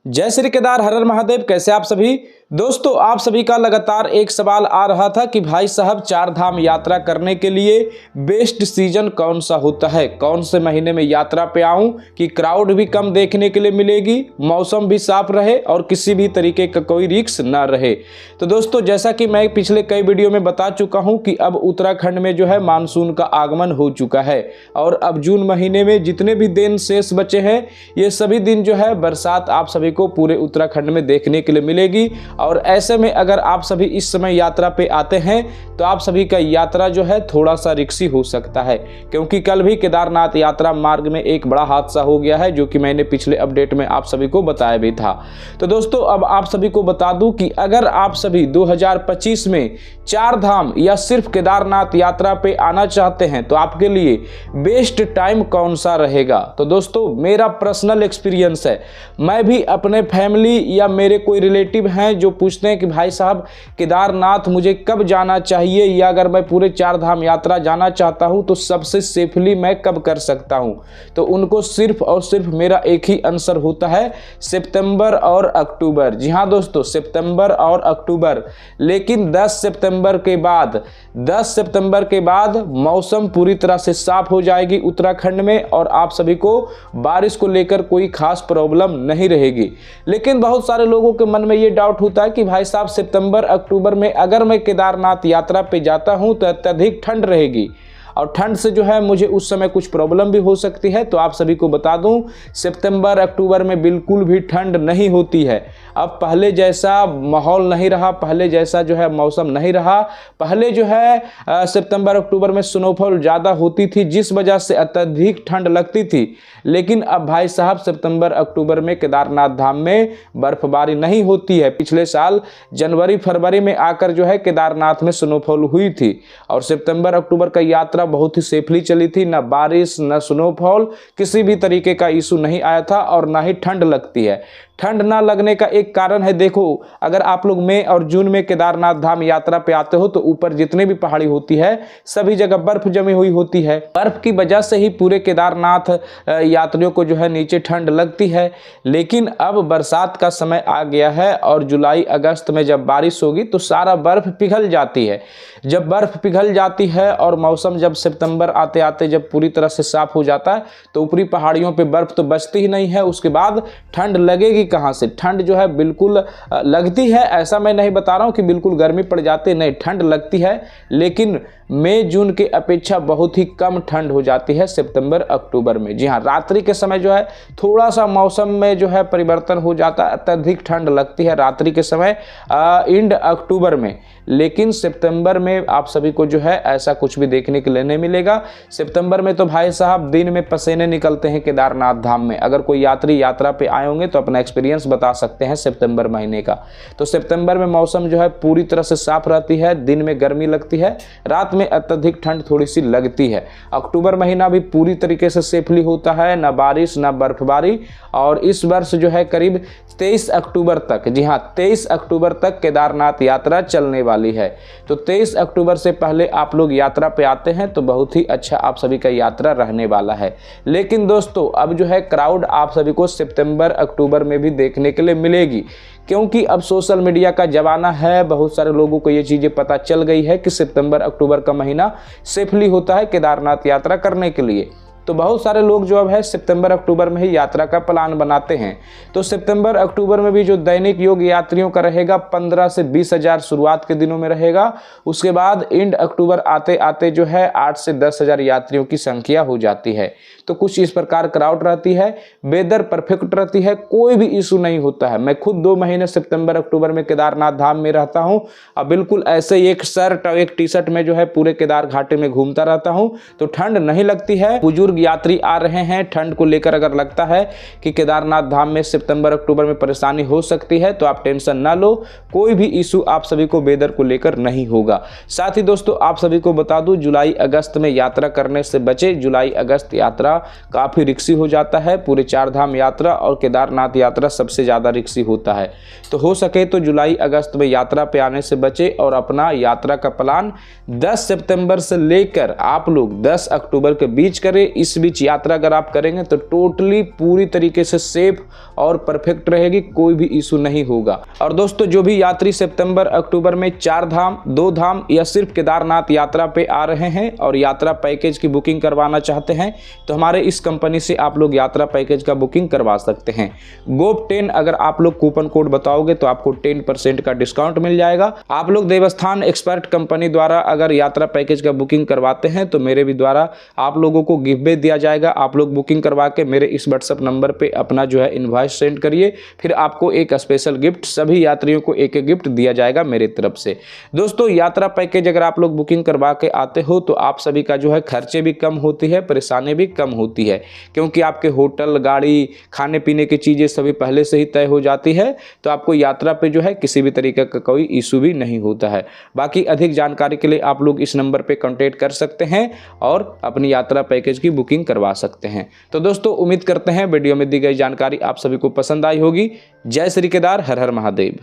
जय श्री केदार, हर हर महादेव। कैसे आप सभी दोस्तों, आप सभी का लगातार एक सवाल आ रहा था कि भाई साहब, चार धाम यात्रा करने के लिए बेस्ट सीजन कौन सा होता है, कौन से महीने में यात्रा पे आऊं कि क्राउड भी कम देखने के लिए मिलेगी, मौसम भी साफ रहे और किसी भी तरीके का कोई रिस्क ना रहे। तो दोस्तों, जैसा कि मैं पिछले कई वीडियो में बता चुका हूं कि अब उत्तराखंड में जो है मानसून का आगमन हो चुका है और अब जून महीने में जितने भी दिन शेष बचे हैं, ये सभी दिन जो है बरसात आप सभी को पूरे उत्तराखंड में देखने के लिए मिलेगी। और ऐसे में अगर आप सभी इस समय यात्रा पे आते हैं तो आप सभी का यात्रा जो है थोड़ा सा रिस्की हो सकता है, क्योंकि कल भी केदारनाथ यात्रा मार्ग में एक बड़ा हादसा हो गया है, जो कि मैंने पिछले अपडेट में आप सभी को बताया भी था। तो दोस्तों, अब आप सभी को बता दूं कि अगर आप सभी 2025 में चार धाम या सिर्फ केदारनाथ यात्रा पे आना चाहते हैं तो आपके लिए बेस्ट टाइम कौन सा रहेगा। तो दोस्तों, मेरा पर्सनल एक्सपीरियंस है, मैं भी अपने फैमिली या मेरे कोई रिलेटिव हैं जो पूछते हैं कि भाई साहब, केदारनाथ मुझे कब जाना चाहिए, या अगर मैं पूरे चार धाम यात्रा जाना चाहता हूं तो सबसे सेफली मैं कब कर सकता हूं, तो उनको सिर्फ और सिर्फ मेरा एक ही आंसर होता है, सितंबर और अक्टूबर। जी हां दोस्तों, सितंबर और अक्टूबर। लेकिन 10 सितंबर के बाद मौसम पूरी तरह से साफ हो जाएगी उत्तराखंड में और आप सभी को बारिश को लेकर कोई खास प्रॉब्लम नहीं रहेगी। लेकिन बहुत सारे लोगों के मन में ये डाउट होता है कि भाई साहब, सितंबर अक्टूबर में अगर मैं केदारनाथ यात्रा पे जाता हूं तो अत्यधिक ठंड रहेगी और ठंड से जो है मुझे उस समय कुछ प्रॉब्लम भी हो सकती है। तो आप सभी को बता दूं, सितंबर अक्टूबर में बिल्कुल भी ठंड नहीं होती है। अब पहले जैसा माहौल नहीं रहा, पहले जैसा जो है मौसम नहीं रहा। पहले जो है सितंबर अक्टूबर में स्नोफॉल ज़्यादा होती थी, जिस वजह से अत्यधिक ठंड लगती थी। लेकिन अब भाई साहब, सितंबर अक्टूबर में केदारनाथ धाम में बर्फबारी नहीं होती है। पिछले साल जनवरी फरवरी में आकर जो है केदारनाथ में स्नोफॉल हुई थी और सितंबर अक्टूबर का यात्रा बहुत ही सेफली चली थी। न बारिश न स्नोफॉल, किसी भी तरीके का इशू नहीं आया था और ना ही ठंड लगती है। ठंड ना लगने का एक कारण है, देखो, अगर आप लोग मई और जून में केदारनाथ धाम यात्रा पे आते हो तो ऊपर जितने भी पहाड़ी होती है सभी जगह बर्फ जमी हुई होती है। बर्फ की वजह से ही पूरे केदारनाथ यात्रियों को जो है नीचे ठंड लगती है। लेकिन अब बरसात का समय आ गया है और जुलाई अगस्त में जब बारिश होगी तो सारा बर्फ पिघल जाती है। जब बर्फ पिघल जाती है और मौसम जब सितंबर आते आते जब पूरी तरह से साफ हो जाता है तो ऊपरी पहाड़ियों पे बर्फ तो बचती ही नहीं है। उसके बाद ठंड लगेगी कहां से? ठंड जो है बिल्कुल लगती है। ऐसा मैं नहीं बता रहा हूं कि बिल्कुल गर्मी पड़ जाती है, नहीं, ठंड लगती है, लेकिन मई जून के अपेक्षा बहुत ही कम ठंड हो जाती है सितंबर अक्टूबर में। जी हाँ, रात्रि के समय जो है थोड़ा सा मौसम में जो है परिवर्तन हो जाता है, अत्यधिक ठंड लगती है रात्रि के समय एंड अक्टूबर में। लेकिन सितंबर में आप सभी को जो है ऐसा कुछ भी देखने के लिए नहीं मिलेगा। सितंबर में तो भाई साहब दिन में पसीने निकलते हैं केदारनाथ धाम में। अगर कोई यात्री यात्रा पे आए होंगे तो अपना एक्सपीरियंस बता सकते हैं सितंबर महीने का। तो सितंबर में मौसम जो है पूरी तरह से साफ रहती है, दिन में गर्मी लगती है, रात में अत्यधिक ठंड थोड़ी सी लगती है। अक्टूबर महीना भी पूरी तरीके से सेफली होता है, ना बारिश ना बर्फबारी। और इस वर्ष जो है करीब 23 अक्टूबर तक, जी हाँ, 23 अक्टूबर तक केदारनाथ यात्रा चलने वाली है। तो 23 अक्टूबर से पहले आप लोग यात्रा पे आते हैं तो बहुत ही अच्छा आप सभी का यात्रा रहने वाला है। लेकिन दोस्तों, अब जो है क्राउड आप सभी को सितंबर अक्टूबर में भी देखने के लिए मिलेगी, क्योंकि अब सोशल मीडिया का जमाना है। बहुत सारे लोगों को ये चीज़ें पता चल गई है कि सितंबर अक्टूबर का महीना सेफली होता है केदारनाथ यात्रा करने के लिए। तो बहुत सारे लोग जो अब है सितंबर अक्टूबर में ही यात्रा का प्लान बनाते हैं। तो सितंबर अक्टूबर में भी जो दैनिक योग यात्रियों का रहेगा 15 से 20 हज़ार शुरुआत के दिनों में रहेगा। उसके बाद एंड अक्टूबर आते आते जो है 8 से 10 हज़ार यात्रियों की संख्या हो जाती है। तो कुछ इस प्रकार क्राउड रहती है, वेदर परफेक्ट रहती है, कोई भी इशू नहीं होता है। मैं खुद 2 महीने सितंबर अक्टूबर में केदारनाथ धाम में रहता हूं और बिल्कुल ऐसे एक शर्ट और एक टी शर्ट में जो है पूरे केदार घाटी में घूमता रहता हूं, तो ठंड नहीं लगती है। बुजुर्ग यात्री आ रहे हैं, ठंड को लेकर अगर लगता है कि केदारनाथ धाम में सितंबर अक्टूबर में परेशानी हो सकती है तो आप टेंशन ना लो, कोई भी इशू आप सभी को वेदर को लेकर नहीं होगा। साथ ही दोस्तों, आप सभी को बता दूं, जुलाई अगस्त में यात्रा करने से बचे। जुलाई अगस्त यात्रा काफी रिक्सी हो जाता है। पूरे चार धाम यात्रा और केदारनाथ यात्रा सबसे ज्यादा रिक्सी होता है। तो हो सके तो जुलाई अगस्त में यात्रा पे आने से बचे और अपना यात्रा का प्लान 10 सितंबर से लेकर आप लोग 10 अक्टूबर के बीच करें। इस बीच यात्रा अगर आप करेंगे तो टोटली पूरी तरीके से सेफ और परफेक्ट रहेगी, कोई भी इशू नहीं होगा। और दोस्तों जो भी यात्री सितंबर अक्टूबर में 4 धाम, 2 धाम या सिर्फ केदारनाथ यात्रा पे आ रहे हैं और यात्रा पैकेज की बुकिंग करवाना चाहते हैं तो हमारे इस कंपनी से आप लोग यात्रा पैकेज का बुकिंग करवा सकते हैं। GOP10 अगर आप लोग कूपन कोड बताओगे तो आपको 10% का डिस्काउंट मिल जाएगा। आप लोग देवस्थान एक्सपर्ट कंपनी द्वारा अगर यात्रा पैकेज का बुकिंग करवाते हैं तो मेरे भी द्वारा आप लोगों को गिफ्ट भी दिया जाएगा। आप लोग बुकिंग करवा के मेरे इस व्हाट्सएप नंबर पे अपना जो है इनवॉइस सेंड करिए, फिर आपको एक स्पेशल गिफ्ट, सभी यात्रियों को एक एक गिफ्ट दिया जाएगा मेरी तरफ से। दोस्तों यात्रा पैकेज अगर आप लोग बुकिंग करवा के आते हो तो आप सभी का जो है खर्चे भी कम होती है, परेशानी भी कम होती है, क्योंकि आपके होटल, गाड़ी, खाने पीने की चीज़ें सभी पहले से ही तय हो जाती है, तो आपको यात्रा पे जो है किसी भी तरीके का कोई इशू भी नहीं होता है। बाकी अधिक जानकारी के लिए आप लोग इस नंबर पे कांटेक्ट कर सकते हैं और अपनी यात्रा पैकेज की बुकिंग करवा सकते हैं। तो दोस्तों उम्मीद करते हैं वीडियो में दी गई जानकारी आप सभी को पसंद आई होगी। जय श्री केदार, हर हर महादेव।